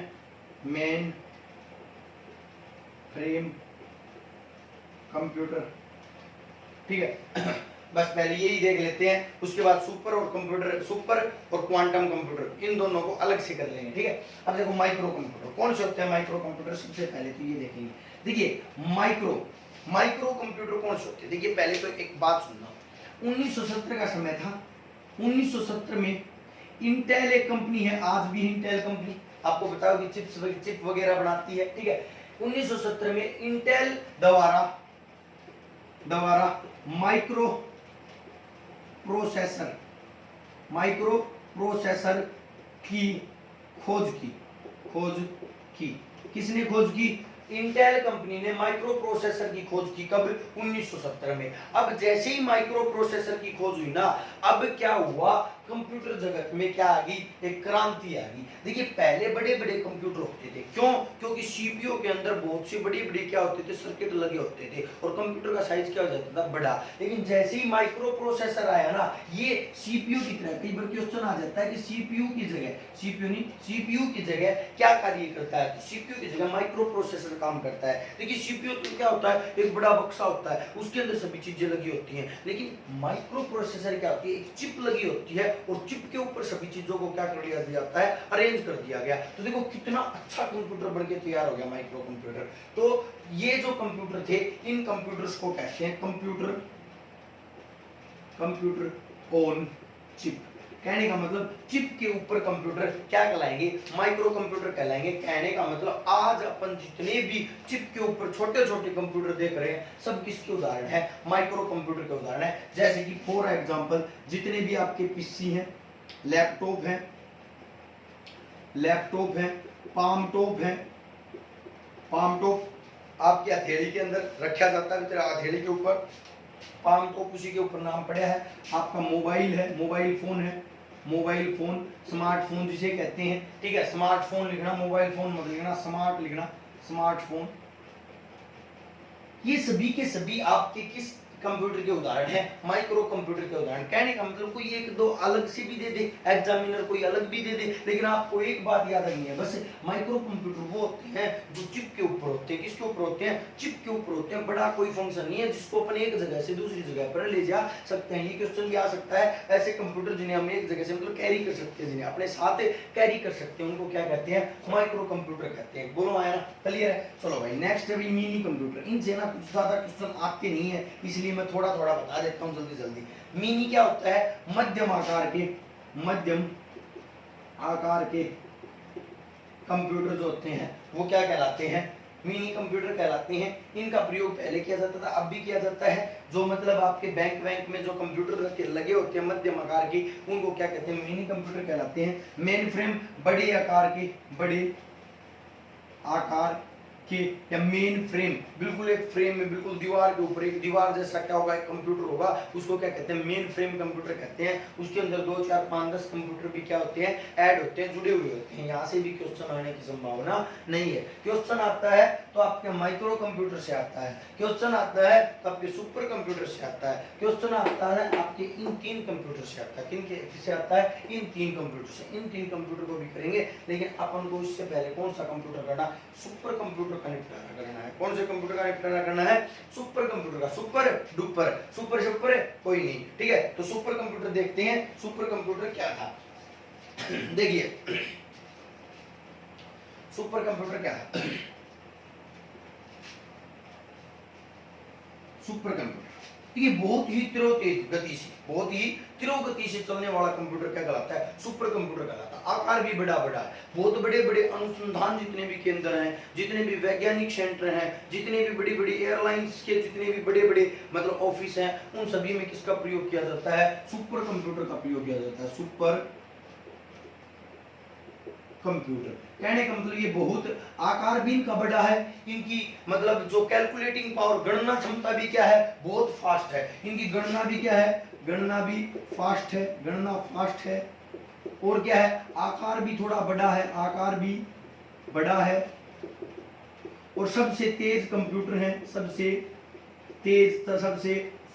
मेन फ्रेम कंप्यूटर, ठीक है। बस पहले यही देख लेते हैं, उसके बाद सुपर और क्वांटम कंप्यूटर, इन दोनों को अलग से कर लेंगे, ठीक है। अब देखो माइक्रो कंप्यूटर कौन से होते हैं, माइक्रो कंप्यूटर सबसे पहले तो ये देखेंगे। देखिए माइक्रो कंप्यूटर कौन से होते हैं, देखिए पहले तो एक बात सुनना, 1970 का समय था। 1970 में इंटेल एक कंपनी है, आज भी इंटेल कंपनी आपको बताओ कि चिप वगैरह बनाती है, ठीक है। 1970 में इंटेल द्वारा माइक्रो प्रोसेसर की खोज की। किसने खोज की? इंटेल कंपनी ने माइक्रो प्रोसेसर की खोज की। कब? 1970 में। अब जैसे ही माइक्रो प्रोसेसर की खोज हुई ना, अब क्या हुआ, कंप्यूटर जगत में क्या आ गई, एक क्रांति आ गई। देखिए पहले बड़े बड़े कंप्यूटर होते थे, क्यों? क्योंकि सीपीयू के अंदर बहुत से बड़े बड़े क्या होते थे, सर्किट लगे होते थे और कंप्यूटर का साइज क्या हो जाता था, बड़ा। लेकिन जैसे ही माइक्रो प्रोसेसर आया ना, ये सीपीयू की तरह, कई बार क्वेश्चन आ जाता है कि सीपीयू की जगह क्या कार्य करता है, सीपीयू की जगह माइक्रो प्रोसेसर काम करता है। देखिए सीपीयू तो क्या होता है, एक बड़ा बक्सा होता है, उसके अंदर सभी चीजें लगी होती हैं। लेकिन माइक्रो प्रोसेसर क्या होती है, एक चिप लगी होती है और चिप के ऊपर सभी चीजों को क्या कर लिया जाता है, अरेंज कर दिया गया। तो देखो कितना अच्छा कंप्यूटर बनके तैयार हो गया, माइक्रो कंप्यूटर। तो ये जो कंप्यूटर थे, इन कंप्यूटर्स को कहते हैं कंप्यूटर ऑन चिप। कहने का मतलब चिप के ऊपर कंप्यूटर क्या कहलाएंगे, माइक्रो कंप्यूटर कहलाएंगे। कहने का मतलब आज अपन जितने भी चिप के ऊपर छोटे छोटे कंप्यूटर देख रहे हैं, सब किसके उदाहरण है, माइक्रो कंप्यूटर के उदाहरण है। जैसे कि फॉर एग्जांपल जितने भी आपके पीसी हैं, लैपटॉप है, पाम टॉप आपकी हथेली के अंदर रखा जाता है, तेरा हथेली के ऊपर पाम टॉप, उसी के ऊपर नाम पड़ा है। आपका मोबाइल है, मोबाइल फोन, स्मार्टफोन जिसे कहते हैं, ठीक है। स्मार्टफोन लिखना, मोबाइल फोन मत लिखना, स्मार्ट लिखना, स्मार्टफोन। ये सभी के सभी आपके किस कंप्यूटर के उदाहरण है, माइक्रो कंप्यूटर के उदाहरण। कहने का मतलब कोई एक दो अलग से भी दे दे एग्जामिनर, कोई अलग भी दे दे, लेकिन आपको एक बात याद रखनी है बस, माइक्रो कंप्यूटर वो होते हैं जो चिप के ऊपर होते हैं। किसके ऊपर होते हैं? चिप के ऊपर होते हैं। बड़ा कोई फंक्शन नहीं है जिसको अपन एक जगह से दूसरी जगह पर ले जा सकते हैं। ये क्वेश्चन भी आ सकता है, ऐसे कंप्यूटर जिन्हें हम एक जगह से मतलब कैरी कर सकते हैं, जिन्हें अपने साथ कैरी कर सकते हैं, उनको क्या कहते हैं, माइक्रो कंप्यूटर कहते हैं। बोलो आया ना, क्लियर है। चलो भाई नेक्स्ट है मिनी कंप्यूटर। इनसे ना कुछ ज्यादा क्वेश्चन आते नहीं है, इसलिए मैं थोड़ा थोड़ा बता देता हूं जल्दी। मिनी क्या होता है? मध्यम आकार के कंप्यूटर जो होते हैं वो क्या कहलाते हैं? मिनी कंप्यूटर कहलाते हैं। इनका प्रयोग पहले किया जाता था, अब भी किया जाता है। जो मतलब आपके बैंक में जो कंप्यूटर लगे होते हैं मध्यम आकार के, उनको क्या कहते हैं? मिनी कंप्यूटर कहलाते हैं। मेन फ्रेम बड़े आकार के या मेन फ्रेम, बिल्कुल एक फ्रेम में, बिल्कुल दीवार के ऊपर एक दीवार जैसा क्या होगा, एक कंप्यूटर होगा, उसको क्या कहते हैं? मेन फ्रेम कंप्यूटर कहते हैं। उसके अंदर 2 4 5 10 कंप्यूटर भी क्या होते हैं? ऐड होते हैं, जुड़े हुए होते हैं। यहाँ से भी क्वेश्चन आने की संभावना नहीं है। क्वेश्चन आता है तो आपके माइक्रो कंप्यूटर से आता है, क्वेश्चन आता है तो आपके सुपर कंप्यूटर से आता है, क्वेश्चन आता है आपके इन 3 कंप्यूटर से आता है। किससे आता है? इन 3 कंप्यूटर से। इन 3 कंप्यूटर को भी करेंगे, लेकिन अपन को इससे पहले कौन सा कंप्यूटर करना? सुपर कंप्यूटर का निपटारा करना है। कौन से कंप्यूटर का निपटारा करना है? सुपर कंप्यूटर का। सुपर डुपर, सुपर कोई नहीं, ठीक है। तो सुपर कंप्यूटर देखते हैं, सुपर कंप्यूटर क्या था। देखिए सुपर कंप्यूटर क्या है। सुपर कंप्यूटर ये बहुत ही तीव्र गति से चलने वाला कंप्यूटर क्या कहलाता है? सुपर कंप्यूटर कहलाता है। आकार भी बड़ा है, बहुत बड़े अनुसंधान जितने भी केंद्र हैं, जितने भी वैज्ञानिक सेंटर हैं, जितने भी बड़ी एयरलाइंस के जितने भी बड़े मतलब ऑफिस हैं, उन सभी में किसका प्रयोग किया जाता है? सुपर कंप्यूटर का प्रयोग किया जाता है। सुपर कंप्यूटर कहने का मतलब ये बहुत आकार भी इनका बड़ा है, इनकी मतलब जो कैलकुलेटिंग पावर, गणना क्षमता भी क्या है? बहुत फास्ट है। इनकी गणना भी क्या है? गणना फास्ट है। और क्या है? आकार भी थोड़ा बड़ा है, और सबसे तेज कंप्यूटर है, सबसे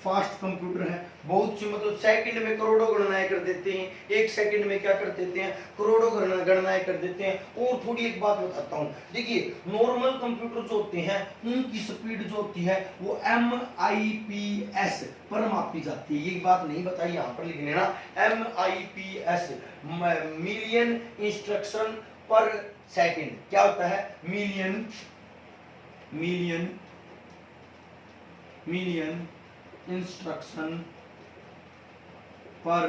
फास्ट कंप्यूटर है। बहुत सी मतलब सेकंड में करोड़ों गणनाएं कर देते हैं, एक सेकंड में क्या कर देते हैं? करोड़ों गणनाएं कर देते हैं। और थोड़ी एक बात बताता हूं, देखिए नॉर्मल कंप्यूटर जो होते हैं उनकी स्पीड जो होती है वो MIPS पर मापी जाती है। ये बात नहीं बताई, यहाँ पर लिख लेना, MIPS मिलियन इंस्ट्रक्शन पर सेकंड। क्या होता है? मिलियन इंस्ट्रक्शन पर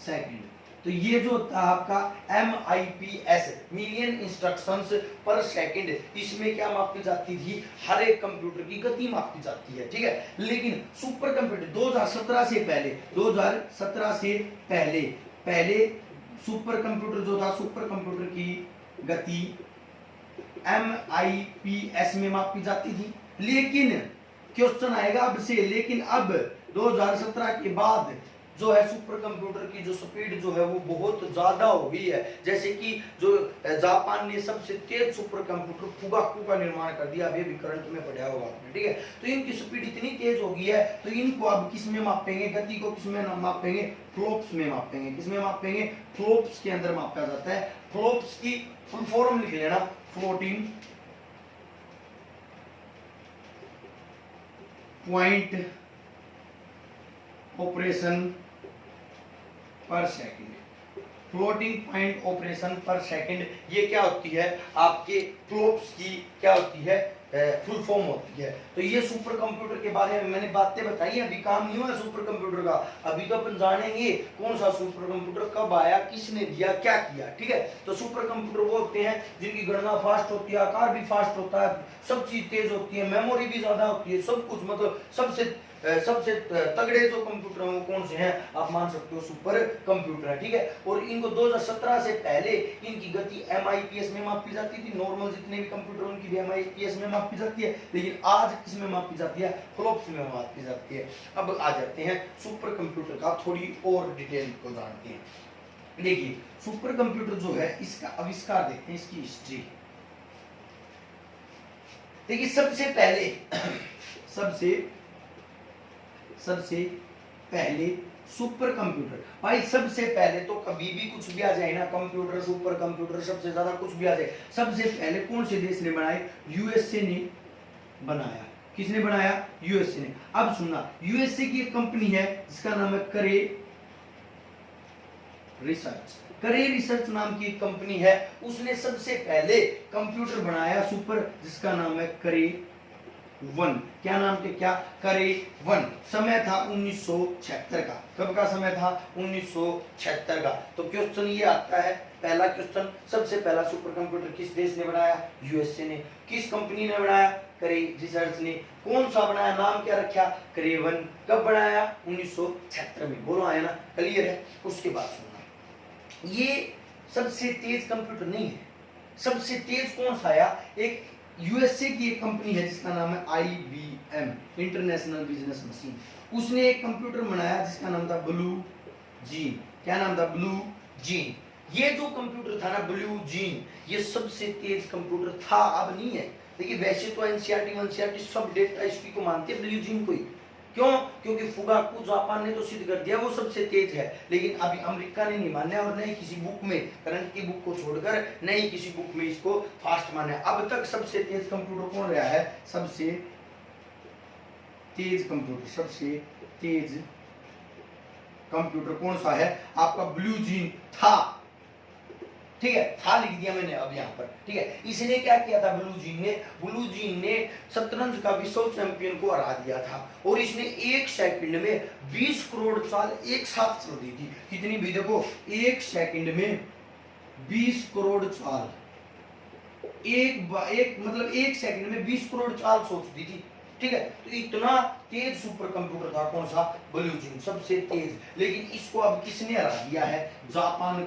सेकंड। तो ये जो होता है आपका MIPS, मिलियन इंस्ट्रक्शंस पर सेकंड, इसमें क्या मापी जाती थी, हर एक कंप्यूटर की गति मापी जाती है, ठीक है। लेकिन सुपर कंप्यूटर 2017 से पहले, 2017 से पहले सुपर कंप्यूटर जो था, सुपर कंप्यूटर की गति MIPS में मापी जाती थी। लेकिन क्वेश्चन आएगा अब से, लेकिन अब 2017 के बाद जो है सुपर कंप्यूटर की जो स्पीड जो है वो बहुत ज्यादा हो गई है। जैसे कि जो जापान ने सबसे तेज सुपर कंप्यूटर फुगाकू का निर्माण कर दिया, अभी भी करंट में पढ़ा होगा आपने, ठीक है। तो इनकी स्पीड इतनी तेज हो गई है, तो इनको अब किस में मापेंगे, गति को किस में मापेंगे, फ्लोप्स में मापेंगे। किस में मापेंगे, फ्लोप्स के अंदर मापा जाता है। फ्लोप्स की फुल फॉर्म लिख लेना, फ्लोटिंग पॉइंट ऑपरेशन पर सेकंड। फ्लोटिंग पॉइंट ऑपरेशन पर सेकंड, ये क्या होती है, आपके फ्लोप्स की क्या होती है, फुल फॉर्म होती है। तो ये सुपर कंप्यूटर के बारे में मैंने बातें बताई, अभी काम नहीं हुआ सुपर कंप्यूटर का, अभी तो अपन जानेंगे कौन सा सुपर कंप्यूटर कब आया, किसने दिया, क्या किया, ठीक है। तो सुपर कंप्यूटर वो होते हैं जिनकी गणना फास्ट होती है, आकार भी फास्ट होता है, सब चीज तेज होती है, मेमोरी भी ज्यादा होती है, सब कुछ, मतलब सबसे तगड़े जो कंप्यूटर हैं वो कौन से हैं, आप मान सकते हो सुपर कंप्यूटर है, ठीक है। और इनको 2017 से पहले इनकी गति MIPS में मापी जाती थी, नॉर्मल जितने भी कंप्यूटर उनकी भी MIPS में मापी जाती है, लेकिन आज किस में मापी जाती है, फ्लोप्स में मापी जाती है। अब आ जाते हैं सुपर कंप्यूटर का थोड़ी और डिटेल को जानते हैं। देखिए सुपर कंप्यूटर जो है, इसका आविष्कार देखते हैं, इसकी हिस्ट्री देखिए। सबसे पहले सुपर कंप्यूटर, भाई सबसे पहले तो कभी भी कुछ भी आ जाए ना, कंप्यूटर, सुपर कंप्यूटर, सबसे ज्यादा कुछ भी आ जाए, सबसे पहले कौन से देश ने बनाए, USA ने बनाया। किसने बनाया, USA ने। अब सुनना, USA की एक कंपनी है जिसका नाम है करे रिसर्च नाम की एक कंपनी है, उसने सबसे पहले कंप्यूटर बनाया सुपर, जिसका नाम है करे 1। क्या नाम के, क्या, करे 1। समय था 1976 का। कब का समय था, 1976 का। तो क्वेश्चन ये आता है, पहला क्वेश्चन, सबसे पहला सुपर कंप्यूटर किस देश ने बनाया, USA ने। किस कंपनी ने बनाया, करे रिसर्च ने। कौन सा बनाया, नाम क्या रखा, करे 1। कब बनाया, 1976 में। बोलो आया ना, क्लियर है। उसके बाद सुनना, ये सबसे तेज कंप्यूटर नहीं है। सबसे तेज कौन सा आया, एक USA की एक कंपनी है जिसका नाम है IBM, इंटरनेशनल बिजनेस मशीन। उसने एक कंप्यूटर बनाया जिसका नाम था ब्लू जीन। क्या नाम था, ब्लू जीन। ये जो कंप्यूटर था ना, ब्लू जीन, ये सबसे तेज कंप्यूटर था, अब नहीं है। देखिए वैसे तो NCERT सब डेटा इसकी को मानते हैं, ब्लू जीन को ही। क्यों, क्योंकि फुगाकू जापान ने तो सिद्ध कर दिया वो सबसे तेज है, लेकिन अभी अमेरिका ने नहीं माना, और नहीं किसी बुक में, करंट की बुक को छोड़कर नहीं किसी बुक में इसको फास्ट माना। अब तक सबसे तेज कंप्यूटर कौन रहा है, सबसे तेज कंप्यूटर कौन सा है, आपका ब्लू जीन था, ठीक है। था लिख दिया मैंने अब यहाँ पर, ठीक है। इसने क्या किया था, ब्लू जीन ने शतरंज का विश्व चैंपियन को हरा दिया था, और इसने 1 सेकंड में 20 करोड़ चाल एक साथ चल दी थी। कितनी भी, देखो 1 सेकंड में 20 करोड़ चाल, मतलब 1 सेकंड में 20 करोड़ चाल सोच दी थी, ठीक है। तो इतना तेज सुपर कंप्यूटर था कौन सा, ब्लू जीन, सबसे तेज। लेकिन इसको अब किसने हरा दिया है, जापान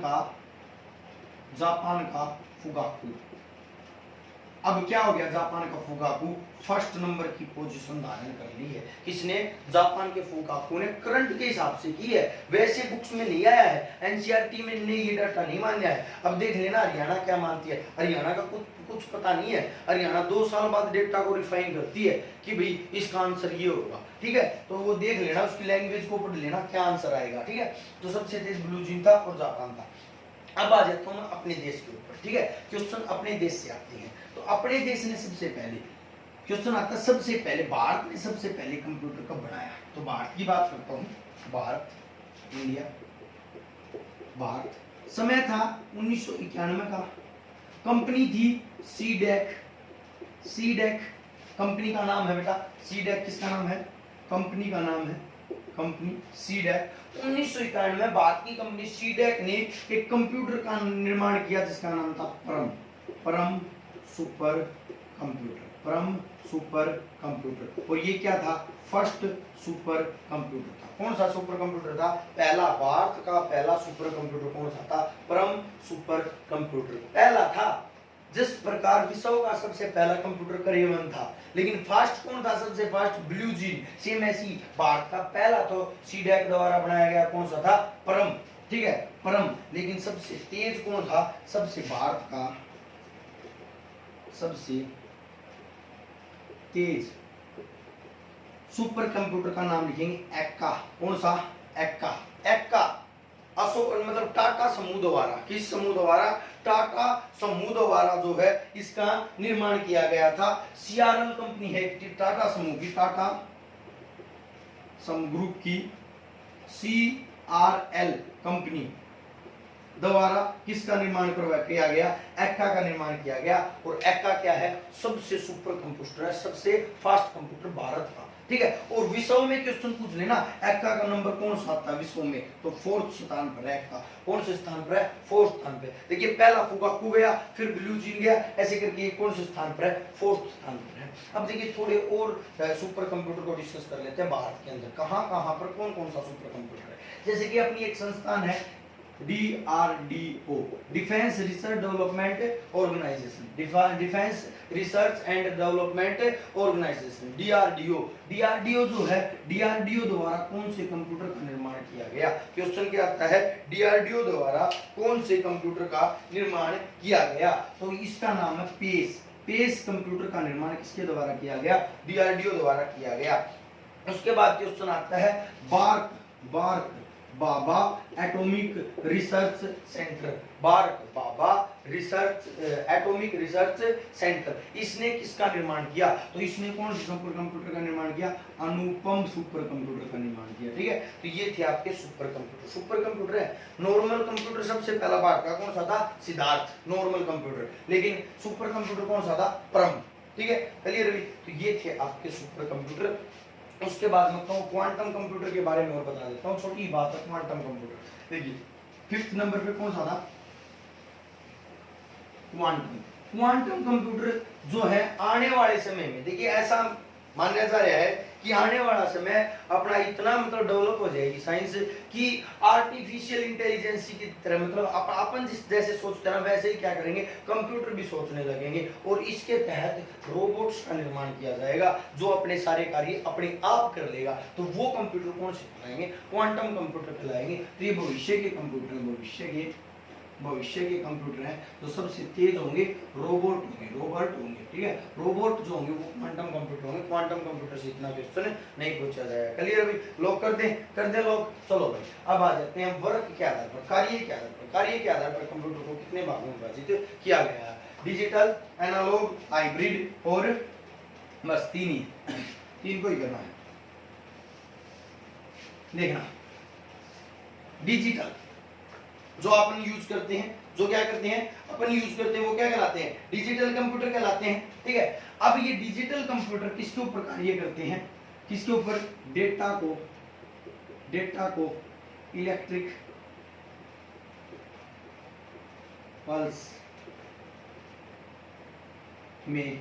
का फुगाकू। अब क्या हो गया, जापान का फुगाकू फर्स्ट नंबर की पोजीशन धारण कर ली है। किसने, जापान के फुगाकू ने, करंट के हिसाब से की है, वैसे बुक्स में नहीं आया है, NCERT में ने ये डाटा नहीं माना है। अब देख लेना हरियाणा क्या मानती है, हरियाणा का कुछ पता नहीं है, हरियाणा 2 साल बाद डेटा को रिफाइन करती है कि भाई इसका आंसर ये होगा, ठीक है। तो वो देख लेना, उसकी लैंग्वेज को पढ़ लेना, क्या आंसर आएगा, ठीक है। तो सबसे तेज ब्लू जीन था और जापान था। अब आ जाता हूं मैं अपने देश के ऊपर, ठीक है। क्वेश्चन अपने देश से आते हैं। तो अपने देश ने सबसे पहले, क्वेश्चन आता है सबसे पहले भारत ने सबसे पहले कंप्यूटर कब बनाया। तो भारत की बात करता हूं, भारत, इंडिया, भारत। समय था 1991 का। कंपनी थी सीडेक, कंपनी का नाम है बेटा सीडेक। किसका नाम है, कंपनी का नाम है कंपनी सीडेक। 1991 में भारत की कंपनी सीडेक ने एक कंप्यूटर का निर्माण किया जिसका नाम था परम सुपर कंप्यूटर। परम सुपर कंप्यूटर। और ये क्या था? फर्स्ट सुपर कंप्यूटर था। कौन सा सुपर कंप्यूटर था? पहला, भारत का पहला सुपर कंप्यूटर कौन सा था? परम सुपर कंप्यूटर पहला था। जिस प्रकार विश्व का सबसे पहला कंप्यूटर करेवन था, लेकिन फास्ट कौन था? सबसे फास्ट ब्लू जीन। सेम ऐसी भारत का पहला तो सीडेक द्वारा बनाया गया कौन सा था? परम। ठीक है, परम। लेकिन सबसे तेज कौन था? सबसे भारत का सबसे तेज सुपर कंप्यूटर का नाम लिखेंगे एक्का। कौन सा? एक्का। एक्का अशोक मतलब टाटा समूह द्वारा, किस समूह द्वारा? टाटा समूह द्वारा जो है इसका निर्माण किया गया था। सीआरएल कंपनी है टाटा समूह की, टाटा सम ग्रुप की सीआरएल कंपनी द्वारा किसका निर्माण किया गया? एक्का का निर्माण किया गया। और एक्का क्या है? सबसे सुपर कंप्यूटर है, सबसे फास्ट कंप्यूटर भारत का। ठीक है, और विश्व में क्वेश्चन पूछ लेना एक्का का नंबर कौन सा आता है विश्व में? तो 4th स्थान पर है एक्का। कौन से स्थान पर है? 4th स्थान पे। देखिए पहला फुगाकू गया, फिर ब्लू जीन गया, ऐसे करके कौन से स्थान पर है? 4th स्थान पर है। अब देखिए थोड़े और सुपर कंप्यूटर को डिस्कस कर लेते हैं भारत के अंदर कहां कहां पर कौन कौन सा सुपर कंप्यूटर है। जैसे कि अपनी एक संस्थान है DRDO, defence research development organisation, defence research and development organisation DRDO जो है, DRDO द्वारा कौन से कंप्यूटर का निर्माण किया गया? क्वेश्चन क्या आता है? DRDO द्वारा कौन से कंप्यूटर का निर्माण किया गया? तो इसका नाम है पेस कंप्यूटर का निर्माण किसके द्वारा किया गया? DRDO द्वारा किया गया। उसके बाद क्वेश्चन आता है बार्क बाबा एटॉमिक रिसर्च सेंटर, बार्क बाबा एटॉमिक रिसर्च सेंटर, इसने किसका निर्माण किया? तो इसने कौन से सुपर कंप्यूटर का निर्माण किया? अनुपम सुपर कंप्यूटर का निर्माण किया। ठीक है, तो ये थे आपके सुपर कंप्यूटर। सुपर कंप्यूटर है। नॉर्मल कंप्यूटर सबसे पहला भारत का कौन सा था? Siddharth normal computer. लेकिन सुपर कंप्यूटर कौन सा था? परम। ठीक है, क्लियर हुई? तो ये थे आपके सुपर कंप्यूटर। उसके बाद मैं कहूँ क्वांटम कंप्यूटर के बारे में और बता देता हूँ, छोटी बात है क्वांटम कंप्यूटर। देखिए 5th नंबर पे कौन सा था? क्वांटम कंप्यूटर जो है आने वाले समय में, देखिए ऐसा माना जा रहा है कि आने वाला समय अपना इतना मतलब डेवलप हो जाएगी साइंस कि आर्टिफिशियल इंटेलिजेंस की तरह, मतलब अपन जिस जैसे सोचते हैं वैसे ही क्या करेंगे, कंप्यूटर भी सोचने लगेंगे। और इसके तहत रोबोट्स का निर्माण किया जाएगा जो अपने सारे कार्य अपने आप कर लेगा। तो वो कंप्यूटर कौन से कहलाएंगे? क्वांटम कंप्यूटर कहलाएंगे। तो ये भविष्य के कंप्यूटर, भविष्य के कंप्यूटर हैं जो सबसे तेज होंगे, रोबोट होंगे। ठीक है, रोबोट जो होंगे वो क्वांटम कंप्यूटर होंगे। क्वांटम कंप्यूटर से इतना क्वेश्चन नहीं पूछा जाएगा। क्लियर अभी? लॉक कर दे लॉक। चलो भाई अब आ जाते हैं वर्क के आधार पर, कार्य के आधार पर कंप्यूटर को कितने भागों में विभाजित किया गया है? डिजिटल, एनालॉग, हाइब्रिड और बस तीन को ही करना है। देखना डिजिटल जो अपन यूज करते हैं, जो क्या करते हैं अपन यूज करते हैं, वो क्या कहलाते हैं? डिजिटल कंप्यूटर कहलाते हैं। ठीक है, अब ये डिजिटल कंप्यूटर किसके ऊपर कार्य करते हैं? किसके ऊपर? डेटा को इलेक्ट्रिक पल्स में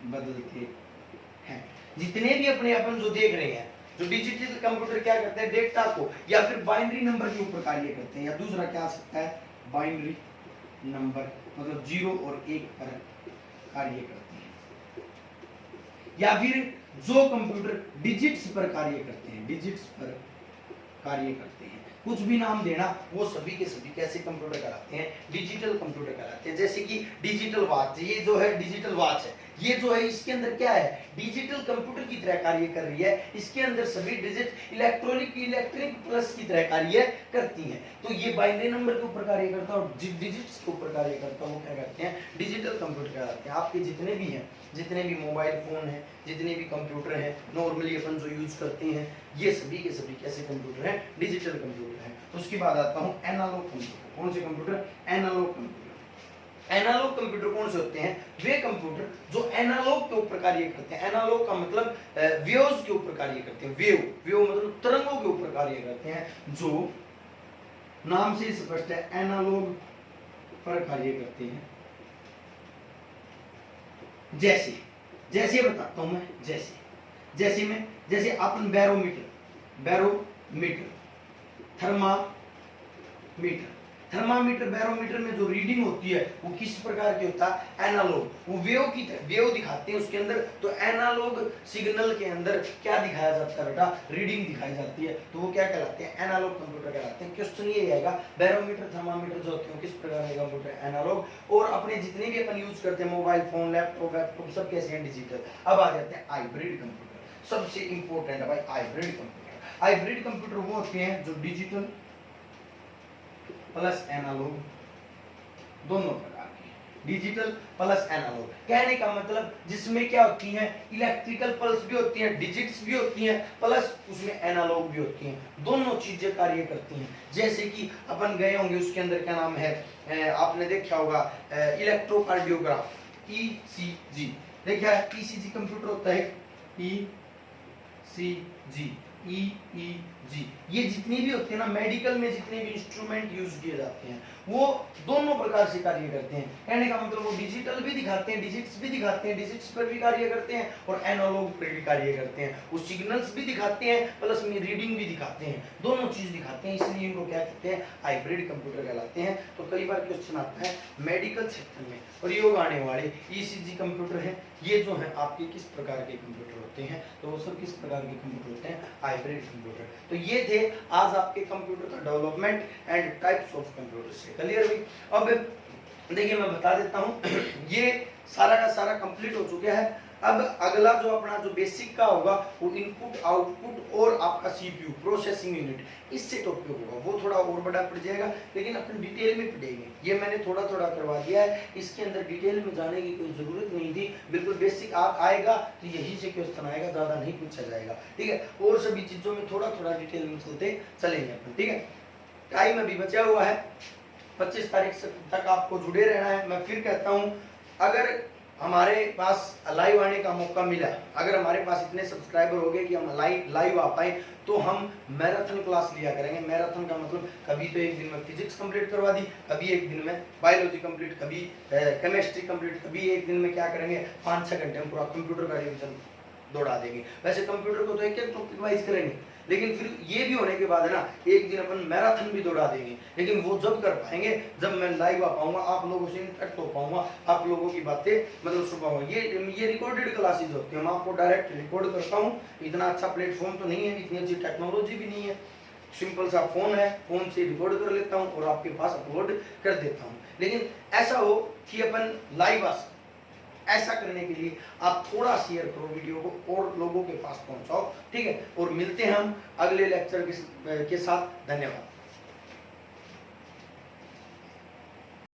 बदलते हैं। जितने भी अपने अपन जो देख रहे हैं, जो डिजिटल कंप्यूटर क्या करते हैं? डेटा को या फिर बाइनरी नंबर के ऊपर कार्य करते हैं, या दूसरा क्या आ सकता है? बाइनरी नंबर मतलब 0 और 1 पर कार्य करते हैं। या फिर जो कंप्यूटर डिजिट्स पर कार्य करते हैं, कुछ भी नाम देना, वो सभी के सभी कैसे कंप्यूटर कहलाते हैं? डिजिटल कंप्यूटर कहलाते हैं। जैसे कि डिजिटल वॉच, ये जो है डिजिटल वॉच है, ये जो है इसके अंदर क्या है? डिजिटल कंप्यूटर की तरह कार्य कर रही है। इसके अंदर सभी डिजिट इलेक्ट्रिक प्लस की तरह कार्य करती हैं। तो ये बाइनरी नंबर के ऊपर कार्य करता है और डिजिट्स के ऊपर कार्य करता है, वो क्या कहते हैं? डिजिटल कंप्यूटर कहलाते हैं। आपके जितने भी हैं, जितने भी मोबाइल फोन हैं, जितने भी कंप्यूटर हैं नॉर्मली अपन जो यूज करते हैं, ये सभी के सभी कैसे कंप्यूटर हैं? डिजिटल कंप्यूटर हैं। तो उसके बाद आता हूँ एनालॉग कंप्यूटर। कौन से computer? Analogue computer. Analogue computer कौन से होते हैं? वे कंप्यूटर जो एनालॉग के ऊपर कार्य करते हैं। एनालॉग का मतलब वेव्स के ऊपर कार्य करते हैं। वेव मतलब तरंगों के ऊपर कार्य करते हैं, जो नाम से स्पष्ट है एनालॉग पर कार्य करते हैं। जैसे बताता हूं मैं, जैसे अपन बैरोमीटर, थर्मामीटर बैरोमीटर में जो रीडिंग होती है वो किस प्रकार की होता है? एनालॉग। वो वेव की तरह वेव दिखाते हैं उसके अंदर। तो एनालॉग सिग्नल के अंदर क्या दिखाया जाता है बेटा? रीडिंग दिखाई जाती है। तो वो क्या कहलाते हैं? एनालॉग कंप्यूटर कहलाते हैं। क्वेश्चन ये आएगा, बैरोमीटर थर्मामीटर जो होते हैं किस प्रकार के कंप्यूटर? एनालॉग। और अपने जितने भी अपन यूज करते हैं मोबाइल फोन, लैपटॉप सब कैसे हैं? डिजिटल। अब आ जाते हैं हाइब्रिड कंप्यूटर। सबसे इंपॉर्टेंट है भाई हाइब्रिड कंप्यूटर। हाइब्रिड कंप्यूटर वो होते हैं जो डिजिटल प्लस एनालॉग दोनों प्रकार के। डिजिटल प्लस एनालॉग कहने का मतलब जिसमें क्या होती है? इलेक्ट्रिकल पल्स भी होती है, डिजिट्स भी होती हैं, प्लस उसमें एनालॉग भी होती हैं। दोनों चीजें कार्य करती हैं। जैसे कि अपन गए होंगे उसके अंदर क्या नाम है, आपने देखा होगा इलेक्ट्रोकार्डियोग्राफ, ECG देखा है? ECG कंप्यूटर होता है, ECG, ये जितनी भी होती है ना मेडिकल में, जितने भी इंस्ट्रूमेंट यूज किए जाते हैं वो दोनों प्रकार से कार्य करते हैं। कहने का मतलब वो डिजिटल भी दिखाते हैं, डिजिट्स भी दिखाते हैं, डिजिट्स पर भी कार्य करते हैं और एनालॉग पर भी कार्य करते हैं। वो सिग्नल्स भी दिखाते हैं प्लस में रीडिंग भी दिखाते हैं, दोनों चीज दिखाते हैं। इसलिए इनको क्या कहते हैं? हाइब्रिड कंप्यूटर कहलाते हैं। तो कई बार क्वेश्चन आता है मेडिकल सेक्टर में और योग आने वाले ECG कंप्यूटर है, ये जो है आपके किस प्रकार के कंप्यूटर होते हैं? तो वो सब किस प्रकार के कंप्यूटर होते हैं? Hybrid computer. तो ये थे आज आपके कंप्यूटर का development and types of computer से। क्लियर हुई? अब देखिए मैं बता देता हूं ये सारा का सारा कंप्लीट हो चुका है। अब अगला जो अपना जो बेसिक का होगा वो इनपुट आउटपुट और आपका CPU प्रोसेसिंग यूनिट, इससे टॉपिक होगा। वो थोड़ा और बड़ा पड़ जाएगा लेकिन अपन डिटेल में पढ़ेंगे। ये मैंने थोड़ा थोड़ा करवा दिया है, इसके अंदर डिटेल में जाने की कोई जरूरत नहीं थी। बिल्कुल बेसिक आएगा तो यही से क्वेश्चन आएगा, ज्यादा नहीं पूछा जाएगा। ठीक है? और सभी चीजों में थोड़ा थोड़ा डिटेल में चलते चलेंगे अपन। ठीक है? टाइम अभी बचा हुआ है, 25 तारीख तक आपको जुड़े रहना है। मैं फिर कहता हूँ अगर हमारे पास लाइव आने का मौका मिला, अगर हमारे पास इतने सब्सक्राइबर हो गए कि हम लाइव आ पाए तो हम मैराथन क्लास लिया करेंगे। मैराथन का मतलब कभी तो एक दिन में फिजिक्स कंप्लीट करवा दी, कभी एक दिन में बायोलॉजी कंप्लीट, कभी केमिस्ट्री कंप्लीट, कभी एक दिन में क्या करेंगे 5-6 घंटे में पूरा कंप्यूटर का रिवीजन दौड़ा देंगे। वैसे कंप्यूटर को तो एक एक टॉपिक वाइज करेंगे, लेकिन फिर ये भी होने के बाद है ना एक दिन अपन मैराथन भी दौड़ा देंगे। लेकिन वो जब कर पाएंगे जब मैं लाइव आ पाऊंगा, आप लोगों से इंटरेक्ट हो पाऊंगा, आप लोगों की बातें मतलब सुन पाऊंगा। ये रिकॉर्डेड क्लासेज होती है, मैं आपको डायरेक्ट रिकॉर्ड करता हूँ। इतना अच्छा प्लेटफॉर्म तो नहीं है, इतनी अच्छी टेक्नोलॉजी भी नहीं है। सिंपल सा फोन है, फोन से रिकॉर्ड कर लेता हूँ और आपके पास अपलोड कर देता हूँ। लेकिन ऐसा हो कि अपन लाइव आ सकते, ऐसा करने के लिए आप थोड़ा शेयर करो वीडियो को और लोगों के पास पहुंचाओ। ठीक है? और मिलते हैं हम अगले लेक्चर के साथ। धन्यवाद।